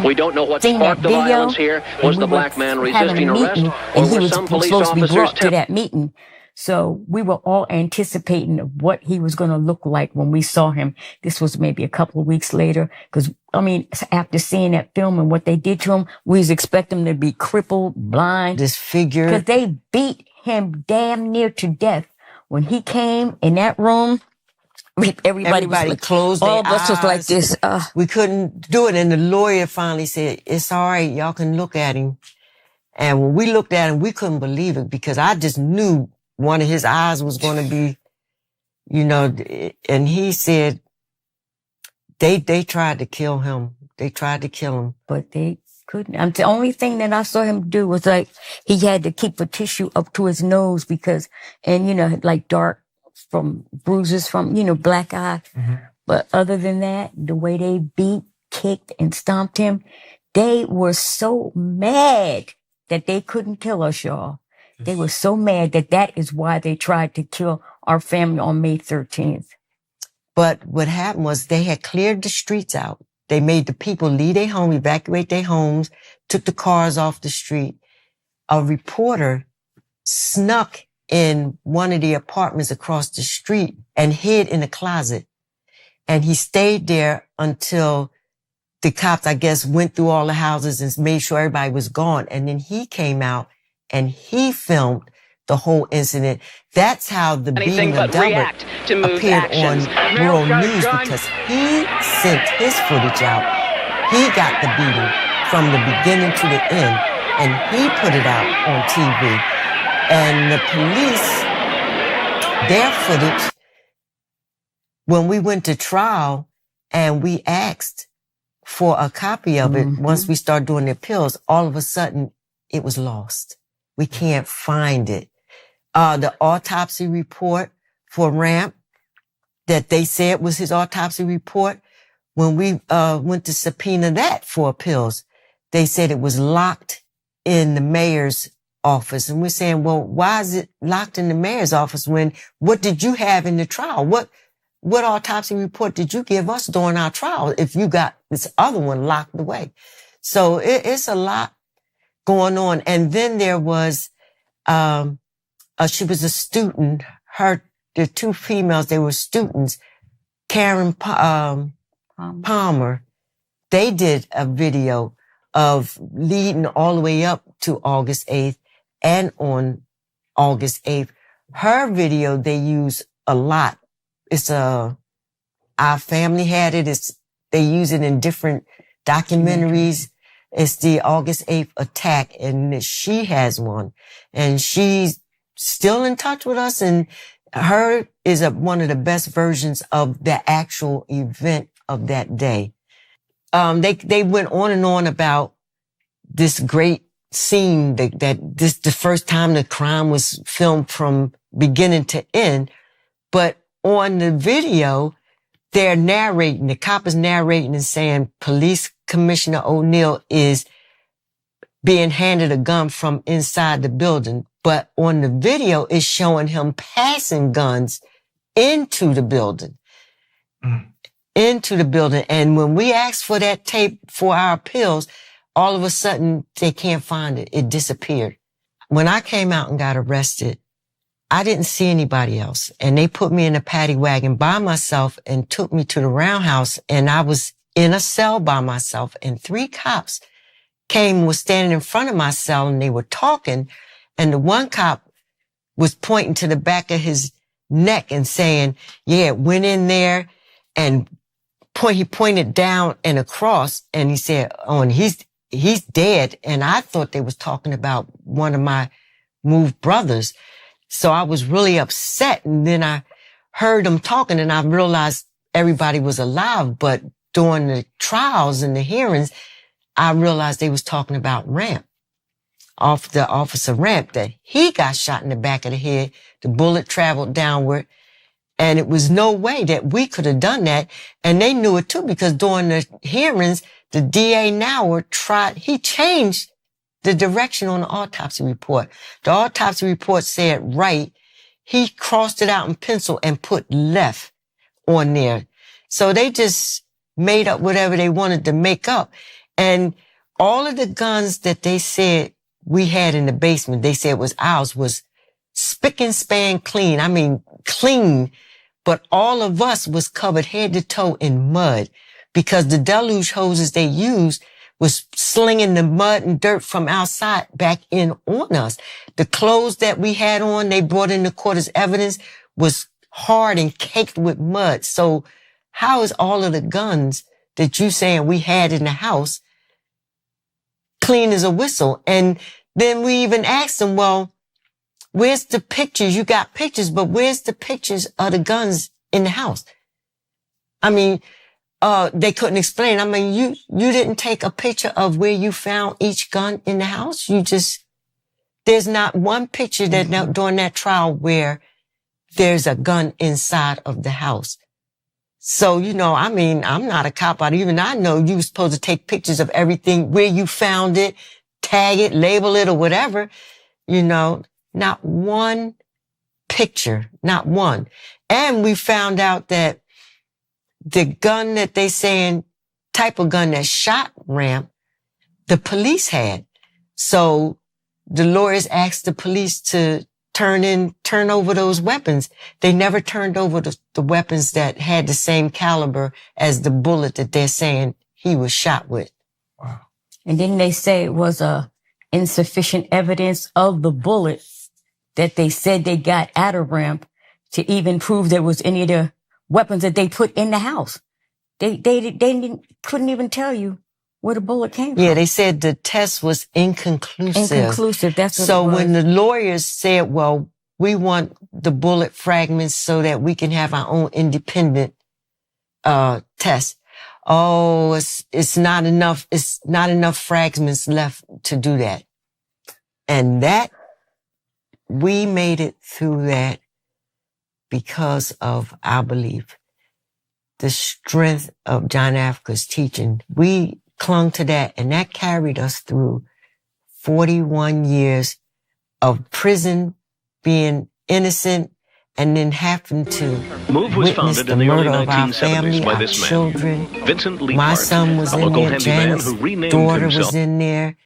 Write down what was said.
We don't know what seen sparked that the video, violence here. Was the black man having resisting a arrest, meeting, or and he were was some police supposed to be officers brought to that meeting. So we were all anticipating what he was going to look like when we saw him. This was maybe a couple of weeks later. Because, I mean, after seeing that film and what they did to him, we was expecting him to be crippled, blind. Disfigured. Because they beat him damn near to death. When he came in that room, everybody was like, closed all their of us was like this. We couldn't do it. And the lawyer finally said, it's all right. Y'all can look at him. And when we looked at him, we couldn't believe it because I just knew one of his eyes was going to be, you know, and he said they tried to kill him. They tried to kill him. But they couldn't. The only thing that I saw him do was like he had to keep a tissue up to his nose because, and you know, like dark from bruises from, you know, black eye. Mm-hmm. But other than that, the way they beat, kicked, and stomped him, they were so mad that they couldn't kill us, y'all. They were so mad that is why they tried to kill our family on May 13th. But what happened was they had cleared the streets out. They made the people leave their home, evacuate their homes, took the cars off the street. A reporter snuck in one of the apartments across the street and hid in a closet. And he stayed there until the cops, I guess, went through all the houses and made sure everybody was gone. And then he came out and he filmed the whole incident. That's how the beating of Delbert appeared on World News because he sent his footage out. He got the beating from the beginning to the end and he put it out on TV. And the police, their footage, when we went to trial and we asked for a copy of it, once we started doing the appeals, all of a sudden it was lost. We can't find it. The autopsy report for Ramp that they said was his autopsy report, when we went to subpoena that for appeals, they said it was locked in the mayor's office. And we're saying, well, why is it locked in the mayor's office when, what did you have in the trial? What autopsy report did you give us during our trial if you got this other one locked away? So it's a lot going on. And then there was, she was a student. The two females, they were students. Karen Palmer, they did a video of leading all the way up to August 8th and on August 8th. Her video, they use a lot. It's our family had it. They use it in different documentaries. It's the August 8th attack, and she has one. And she's still in touch with us, and her is one of the best versions of the actual event of that day. They went on and on about this great scene the first time the crime was filmed from beginning to end. But on the video, they're narrating, the cop is narrating and saying Police Commissioner O'Neill is being handed a gun from inside the building. But on the video, it's showing him passing guns into the building. Into the building. And when we asked for that tape for our appeals, all of a sudden they can't find it. It disappeared. When I came out and got arrested, I didn't see anybody else. And they put me in a paddy wagon by myself and took me to the roundhouse. And I was in a cell by myself. And 3 cops was standing in front of my cell and they were talking. And the one cop was pointing to the back of his neck and saying, yeah, went in there and he pointed down and across and he said, oh, and he's dead. And I thought they was talking about one of my moved brothers. So I was really upset. And then I heard them talking and I realized everybody was alive. But during the trials and the hearings, I realized they was talking about Ramp, the officer Ramp, that he got shot in the back of the head. The bullet traveled downward. And it was no way that we could have done that. And they knew it too, because during the hearings, the DA he changed the direction on the autopsy report. The autopsy report said right. He crossed it out in pencil and put left on there. So they just made up whatever they wanted to make up. And all of the guns that they said we had in the basement, they said was ours, was spick and span clean. I mean, clean. But all of us was covered head to toe in mud because the deluge hoses they used was slinging the mud and dirt from outside back in on us. The clothes that we had on, they brought in the court as evidence, was hard and caked with mud. So how is all of the guns that you saying we had in the house clean as a whistle? And then we even asked them, well, where's the pictures? You got pictures, but where's the pictures of the guns in the house? I mean, they couldn't explain. I mean, you didn't take a picture of where you found each gun in the house. There's not one picture that during that trial where there's a gun inside of the house. So, I mean, I'm not a cop out. Even I know you were supposed to take pictures of everything, where you found it, tag it, label it or whatever, not one picture, not one. And we found out that the gun that they saying, type of gun that shot Ramp, the police had. So the lawyers asked the police to turn over those weapons. They never turned over the weapons that had the same caliber as the bullet that they're saying he was shot with. Wow. And then they say it was insufficient evidence of the bullet that they said they got out of Ramp to even prove there was any of the weapons that they put in the house. They couldn't even tell you where the bullet came from. Yeah, they said the test was inconclusive. Inconclusive, that's what So it was. when the lawyers said, well, we want the bullet fragments so that we can have our own independent test. Oh, it's not enough. It's not enough fragments left to do that. And that, we made it through that because of our belief, the strength of John Africa's teaching. We clung to that, and that carried us through 41 years of prison, being innocent, and then having to MOVE was witness founded the in the early murder of our 1970s family, by our this man, children. Vincent Lee My Hart, son was a in local there, handyman Janet's who renamed daughter himself was in there.